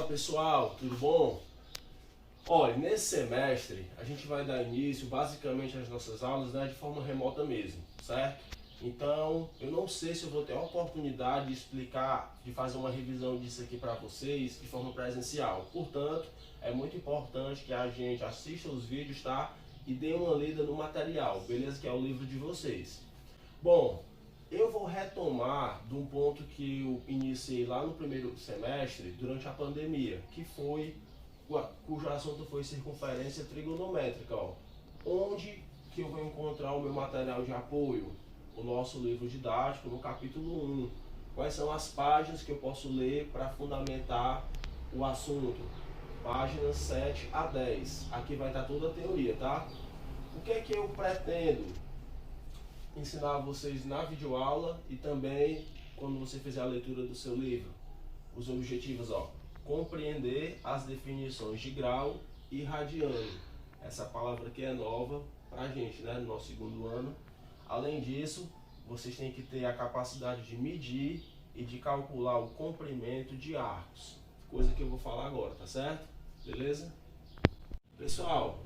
Fala pessoal, tudo bom? Olha, nesse semestre a gente vai dar início basicamente às nossas aulas, de forma remota mesmo, certo? Então eu não sei se eu vou ter a oportunidade de explicar, de fazer uma revisão disso aqui para vocês de forma presencial. Portanto, é muito importante que a gente assista os vídeos, tá? E dê uma lida no material, beleza? Que é o livro de vocês. Bom, eu vou retomar de um ponto que eu iniciei lá no primeiro semestre, durante a pandemia, que foi, cujo assunto foi circunferência trigonométrica, ó. Onde que eu vou encontrar o meu material de apoio? O nosso livro didático, no capítulo 1. Quais são as páginas que eu posso ler para fundamentar o assunto? Páginas 7 a 10. Aqui vai estar toda a teoria, tá? O que é que eu pretendo ensinar a vocês na videoaula e também quando você fizer a leitura do seu livro? Os objetivos, ó: compreender as definições de grau e radiano. Essa palavra aqui é nova pra gente, no nosso segundo ano. Além disso, vocês têm que ter a capacidade de medir e de calcular o comprimento de arcos, coisa que eu vou falar agora, tá certo? Beleza? Pessoal,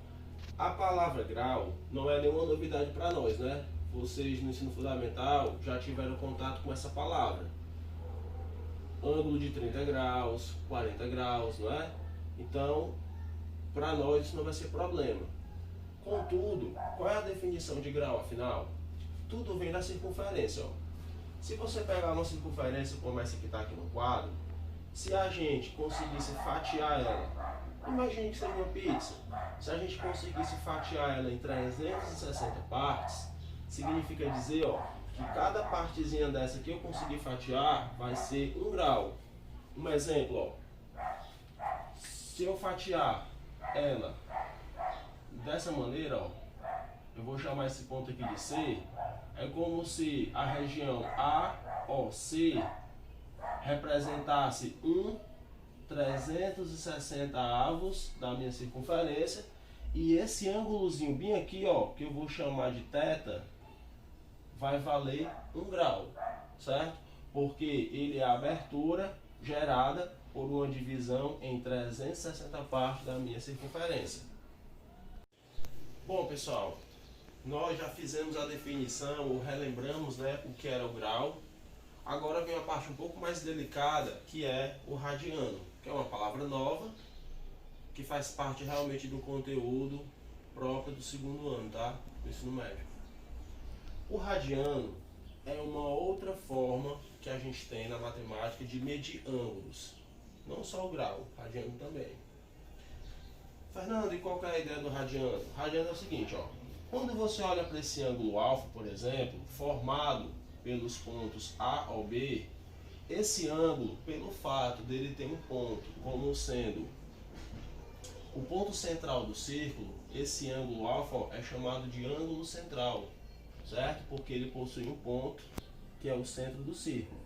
a palavra grau não é nenhuma novidade para nós, né? Vocês no ensino fundamental já tiveram contato com essa palavra. Ângulo de 30 graus, 40 graus, não é? Então, para nós isso não vai ser problema. Contudo, qual é a definição de grau, afinal? Tudo vem da circunferência, ó. Se você pegar uma circunferência como essa que está aqui no quadro, se a gente conseguisse fatiar ela, imagine que seja uma pizza, se a gente conseguisse fatiar ela em 360 partes, significa dizer, ó, que cada partezinha dessa que eu conseguir fatiar vai ser 1 grau. Um exemplo, ó, se eu fatiar ela dessa maneira, ó, eu vou chamar esse ponto aqui de C, é como se a região AOC representasse 360 avos da minha circunferência, e esse ângulozinho bem aqui, ó, que eu vou chamar de θ, vai valer 1 grau, certo? Porque ele é a abertura gerada por uma divisão em 360 partes da minha circunferência. Bom, pessoal, nós já fizemos a definição, ou relembramos, o que era o grau. Agora vem a parte um pouco mais delicada, que é o radiano, que é uma palavra nova, que faz parte realmente do conteúdo próprio do segundo ano, tá? Do ensino médio. O radiano é uma outra forma que a gente tem na matemática de medir ângulos. Não só o grau, o radiano também. Fernando, e qual que é a ideia do radiano? O radiano é o seguinte, ó. Quando você olha para esse ângulo alfa, por exemplo, formado pelos pontos A ou B, esse ângulo, pelo fato dele ter um ponto como sendo o ponto central do círculo, esse ângulo alfa é chamado de ângulo central, certo? Porque ele possui um ponto que é o centro do círculo.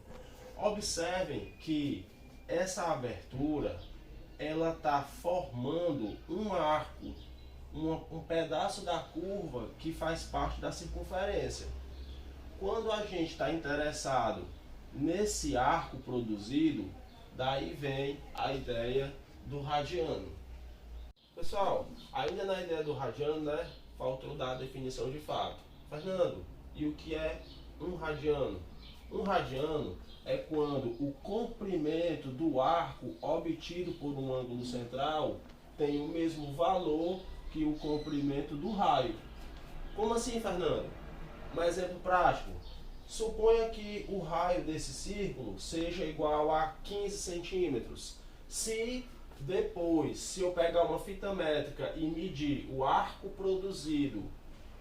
Observem que essa abertura, ela está formando um arco, um pedaço da curva que faz parte da circunferência. Quando a gente está interessado nesse arco produzido, daí vem a ideia do radiano. Pessoal, ainda na ideia do radiano, faltou dar a definição de fato. Fernando, e o que é um radiano? Um radiano é quando o comprimento do arco obtido por um ângulo central tem o mesmo valor que o comprimento do raio. Como assim, Fernando? Um exemplo prático. Suponha que o raio desse círculo seja igual a 15 centímetros. Se eu pegar uma fita métrica e medir o arco produzido,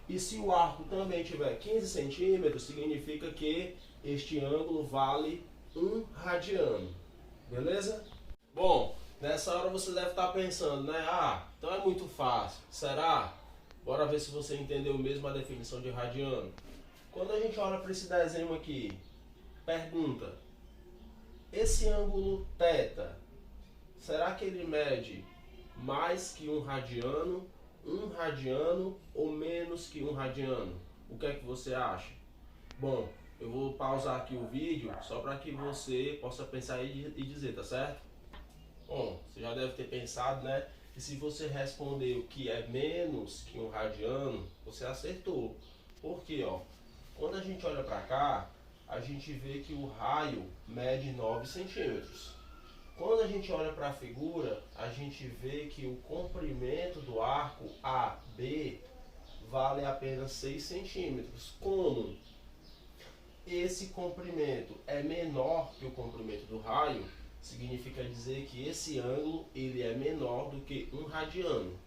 e se o arco também tiver 15 centímetros, significa que este ângulo vale 1 radiano. Beleza? Bom, nessa hora você deve estar pensando, então é muito fácil. Será? Bora ver se você entendeu mesmo a definição de radiano. Quando a gente olha para esse desenho aqui, pergunta: esse ângulo θ, será que ele mede mais que 1 radiano, 1 radiano ou menos que 1 radiano? O que é que você acha? Bom, eu vou pausar aqui o vídeo só para que você possa pensar e dizer, tá certo? Bom, sabe, né, que se você respondeu que é menos que um radiano, você acertou. Por quê, ó? Quando a gente olha para cá, a gente vê que o raio mede 9 centímetros. Quando a gente olha para a figura, a gente vê que o comprimento do arco AB vale apenas 6 centímetros. Como esse comprimento é menor que o comprimento do raio, significa dizer que esse ângulo ele é menor do que um radiano.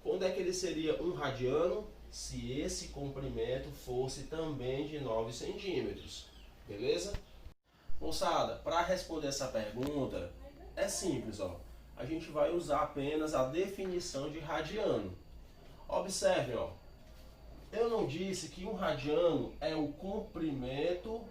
Quando é que ele seria um radiano? Se esse comprimento fosse também de 9 centímetros. Beleza? Moçada, para responder essa pergunta, é simples, ó. A gente vai usar apenas a definição de radiano. Observem, ó. Eu não disse que um radiano é o comprimento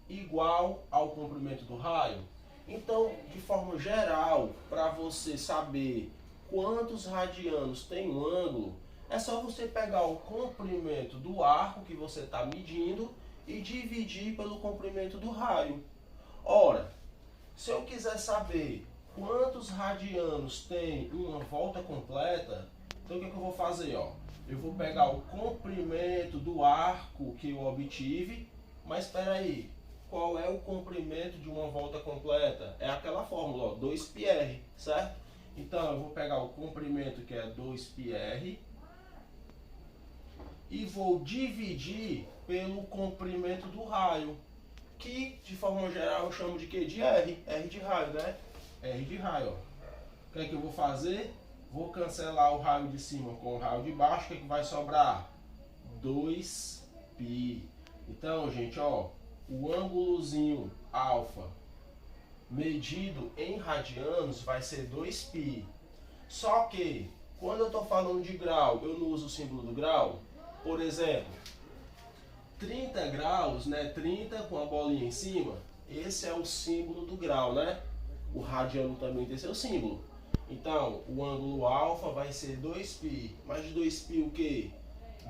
igual ao comprimento do raio? Então, de forma geral, para você saber quantos radianos tem um ângulo, é só você pegar o comprimento do arco que você está medindo e dividir pelo comprimento do raio. Ora, se eu quiser saber quantos radianos tem uma volta completa, então o que eu vou fazer? Ó? Eu vou pegar o comprimento do arco que eu obtive, mas espera aí, qual é o comprimento de uma volta completa? É aquela fórmula, ó, 2πr, certo? Então eu vou pegar o comprimento que é 2πr e vou dividir pelo comprimento do raio, que de forma geral eu chamo de quê? De R, R de raio, né? R de raio, ó. O que é que eu vou fazer? Vou cancelar o raio de cima com o raio de baixo, o que é que vai sobrar? 2π. Então, gente, ó, o ângulozinho alfa medido em radianos vai ser 2π. Só que, quando eu estou falando de grau, eu não uso o símbolo do grau. Por exemplo, 30 graus, né? 30 com a bolinha em cima, esse é o símbolo do grau, né? O radiano também tem seu símbolo. Então, o ângulo alfa vai ser 2π. Mas de 2π o quê?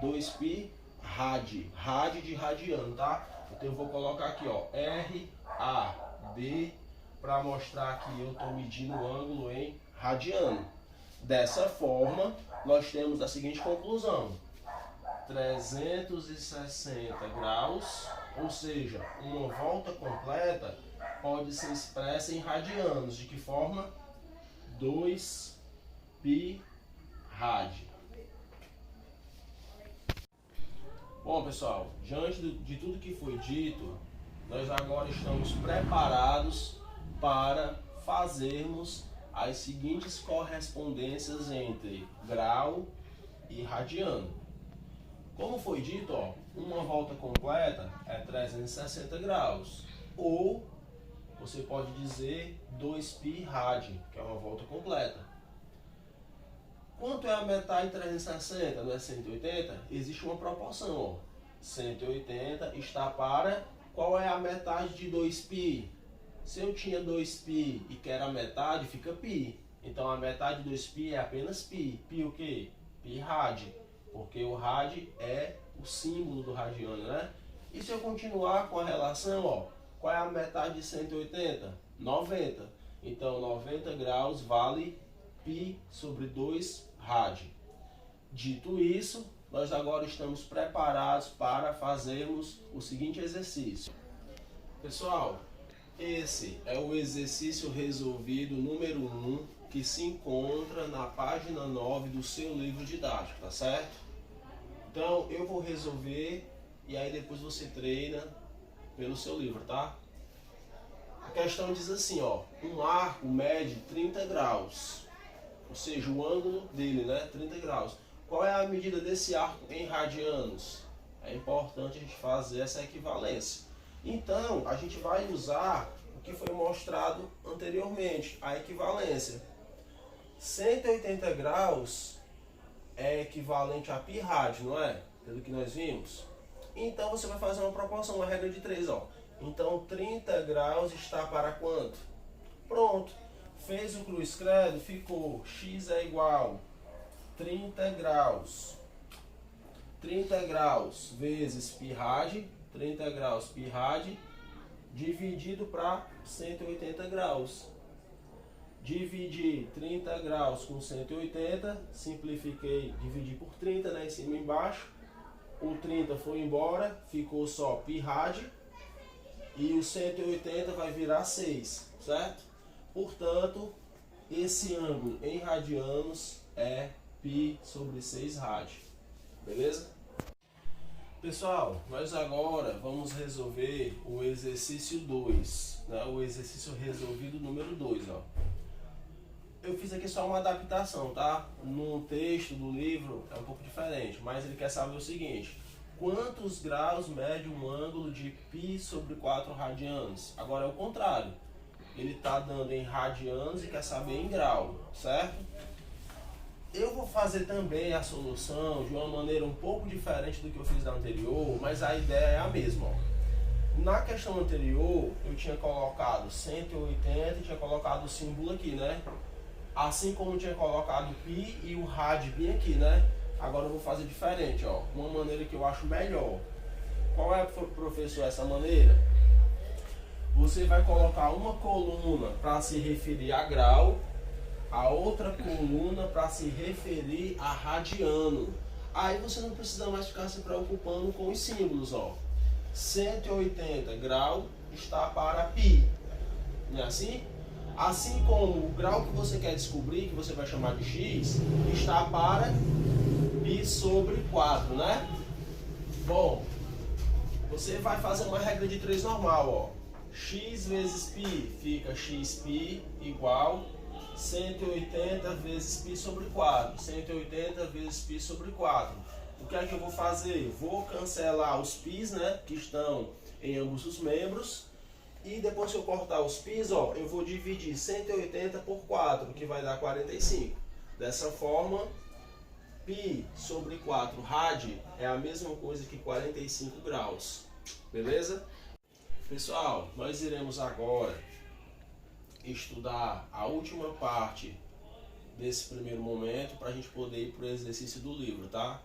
2π rad. Rad de radiano, tá? Então eu vou colocar aqui, ó, RAD, para mostrar que eu estou medindo o ângulo em radiano. Dessa forma, nós temos a seguinte conclusão: 360 graus, ou seja, uma volta completa, pode ser expressa em radianos. De que forma? 2π rad. Bom, pessoal, diante de tudo que foi dito, nós agora estamos preparados para fazermos as seguintes correspondências entre grau e radiano. Como foi dito, ó, uma volta completa é 360 graus, ou você pode dizer 2π rad, que é uma volta completa. Quanto é a metade de 360? Não é 180? Existe uma proporção, ó. 180 está para... Qual é a metade de 2π? Se eu tinha 2π e quero a metade, fica π. Então a metade de 2π é apenas π. Π o quê? Π rad. Porque o rad é o símbolo do radiano, né? E se eu continuar com a relação, ó, qual é a metade de 180? 90. Então 90 graus vale π sobre 2 rad. Dito isso, nós agora estamos preparados para fazermos o seguinte exercício. Pessoal, esse é o exercício resolvido número 1, que se encontra na página 9 do seu livro didático, tá certo? Então eu vou resolver e aí depois você treina pelo seu livro, tá? A questão diz assim, ó, um arco mede 30 graus, ou seja, o ângulo dele, né, 30 graus. Qual é a medida desse arco em radianos? É importante a gente fazer essa equivalência. Então, a gente vai usar o que foi mostrado anteriormente, a equivalência. 180 graus é equivalente a π rad, não é? Pelo que nós vimos. Então, você vai fazer uma proporção, uma regra de 3, ó. Então, 30 graus está para quanto? Pronto. Fez o cruz credo, ficou x é igual 30 graus. 30 graus vezes π rad, 30 graus π rad, dividido para 180 graus. Dividi 30 graus com 180, simplifiquei, dividi por 30, né, em cima e embaixo. O 30 foi embora, ficou só π rad. E o 180 vai virar 6, certo? Portanto, esse ângulo em radianos é π sobre 6 rad. Beleza? Pessoal, nós agora vamos resolver o exercício 2, né? O exercício resolvido número 2, ó. Eu fiz aqui só uma adaptação, tá? No texto do livro é um pouco diferente, mas ele quer saber o seguinte: quantos graus mede um ângulo de π sobre 4 radianos? Agora é o contrário. Ele está dando em radianos e quer saber em grau, certo? Eu vou fazer também a solução de uma maneira um pouco diferente do que eu fiz na anterior, mas a ideia é a mesma, ó. Na questão anterior, eu tinha colocado 180 e tinha colocado o símbolo aqui, né? Assim como eu tinha colocado π e o rad bem aqui, né? Agora eu vou fazer diferente, ó. Uma maneira que eu acho melhor. Qual é, professor, essa maneira? Você vai colocar uma coluna para se referir a grau, a outra coluna para se referir a radiano. Aí você não precisa mais ficar se preocupando com os símbolos, ó. 180 graus está para π. Não é assim? Assim como o grau que você quer descobrir, que você vai chamar de x, está para π sobre 4, né? Bom, você vai fazer uma regra de 3 normal, ó. X vezes π fica xπ igual 180 vezes π sobre 4. 180 vezes π sobre 4. O que é que eu vou fazer? Vou cancelar os π's, né, que estão em ambos os membros. E depois que eu cortar os π's, ó, eu vou dividir 180 por 4, que vai dar 45. Dessa forma, π sobre 4 rad é a mesma coisa que 45 graus. Beleza? Pessoal, nós iremos agora estudar a última parte desse primeiro momento para a gente poder ir para o exercício do livro, tá?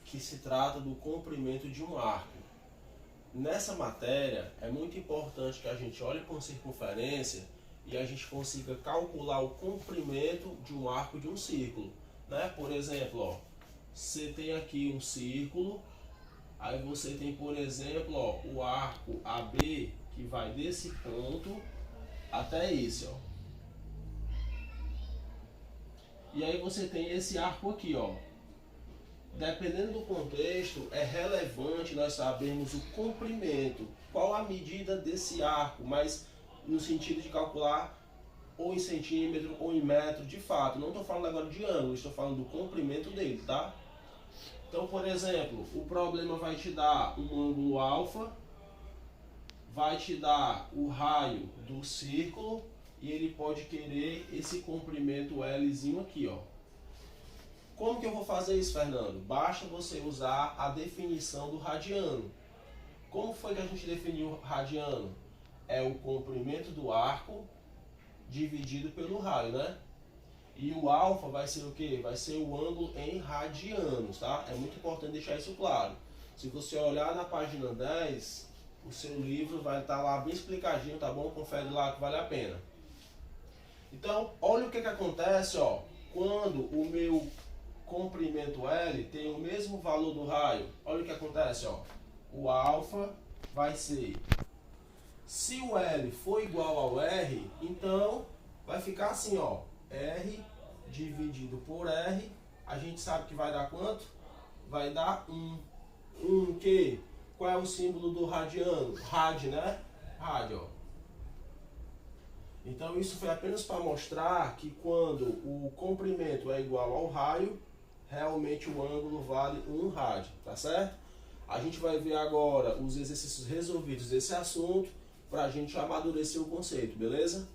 Que se trata do comprimento de um arco. Nessa matéria é muito importante que a gente olhe com circunferência e a gente consiga calcular o comprimento de um arco de um círculo, né? Por exemplo, ó, você tem aqui um círculo. Aí você tem, por exemplo, ó, o arco AB, que vai desse ponto até esse, ó. E aí você tem esse arco aqui, ó. Dependendo do contexto, é relevante nós sabermos o comprimento, qual a medida desse arco, mas no sentido de calcular ou em centímetro ou em metro, de fato. Não estou falando agora de ângulo, estou falando do comprimento dele, tá? Então, por exemplo, o problema vai te dar um ângulo alfa, vai te dar o raio do círculo e ele pode querer esse comprimento Lzinho aqui, ó. Como que eu vou fazer isso, Fernando? Basta você usar a definição do radiano. Como foi que a gente definiu o radiano? É o comprimento do arco dividido pelo raio, né? E o alfa vai ser o quê? Vai ser o ângulo em radianos, tá? É muito importante deixar isso claro. Se você olhar na página 10, o seu livro vai estar lá bem explicadinho, tá bom? Confere lá que vale a pena. Então, olha o que acontece, ó. Quando o meu comprimento L tem o mesmo valor do raio, olha o que acontece, ó. O alfa vai ser... Se o L for igual ao R, então vai ficar assim, ó. R dividido por R, a gente sabe que vai dar quanto? Vai dar 1. 1 que? Qual é o símbolo do radiano? Rad, né? Rad, ó. Então isso foi apenas para mostrar que quando o comprimento é igual ao raio, realmente o ângulo vale 1 rad, tá certo? A gente vai ver agora os exercícios resolvidos desse assunto para a gente amadurecer o conceito, beleza?